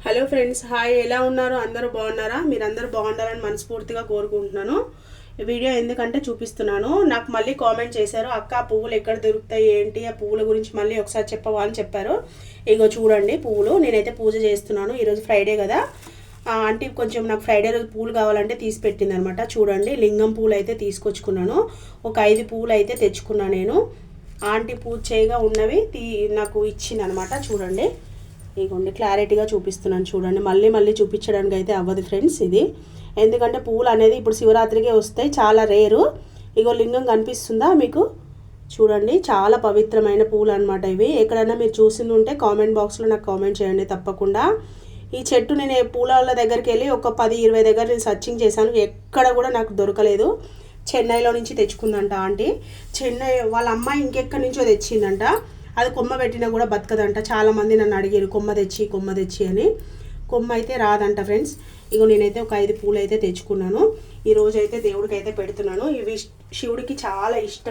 Hello friends, hi. ఎలా ఉన్నారు? అందరూ బాగున్నారా? మీరందరూ బాగుండాలని మనస్ఫూర్తిగా కోరుకుంటున్నాను. ఈ వీడియో ఎందుకంటే చూపిస్తున్నాను. నాకు మళ్ళీ కామెంట్ చేశారు, అక్క పువ్వులు ఎక్కడ దొరుకుతాయి ఏంటి, ఆ పువ్వుల గురించి మళ్ళీ ఒకసారి చెప్పవా అని చెప్పారు. ఇగో చూడండి పువ్వులు. నేనైతే పూజ చేస్తున్నాను. ఈరోజు ఫ్రైడే కదా. ఆంటీ కొంచెం నాకు ఫ్రైడే రోజు పూలు కావాలంటే తీసి పెట్టింది అనమాట. చూడండి, లింగం పూలు అయితే తీసుకొచ్చుకున్నాను. ఒక 5 పువ్వులు అయితే తెచ్చుకున్నాను నేను. ఆంటీ పూజ చేయగా ఉన్నవి నాకు ఇచ్చింది అనమాట. చూడండి, ఇగోండి క్లారిటీగా చూపిస్తున్నాను. చూడండి, మళ్ళీ మళ్ళీ చూపించడానికి అయితే అవ్వదు ఫ్రెండ్స్ ఇది. ఎందుకంటే పువ్వులు అనేది ఇప్పుడు శివరాత్రికే వస్తాయి, చాలా రేరు. ఇగో లింగం కనిపిస్తుందా మీకు? చూడండి, చాలా పవిత్రమైన పూలు అనమాట ఇవి. ఎక్కడైనా మీరు చూసింది ఉంటే కామెంట్ బాక్స్లో నాకు కామెంట్ చేయండి తప్పకుండా. ఈ చెట్టు నేను పూల వాళ్ళ దగ్గరికి వెళ్ళి ఒక 10-20 దగ్గర నేను సర్చింగ్ చేశాను, ఎక్కడ కూడా నాకు దొరకలేదు. చెన్నైలో నుంచి తెచ్చుకుందంట ఆంటీ. చెన్నై వాళ్ళ అమ్మాయి ఇంకెక్కడి నుంచో తెచ్చిందంట. అది కొమ్మ పెట్టినా కూడా బతకదంట. చాలామంది నన్ను అడిగారు కొమ్మ తెచ్చి అని. కొమ్మ అయితే రాదంట ఫ్రెండ్స్. ఇగో నేనైతే ఒక 5 పూలు అయితే తెచ్చుకున్నాను. ఈరోజు అయితే దేవుడికి అయితే పెడుతున్నాను. ఇవి శివుడికి చాలా ఇష్టం.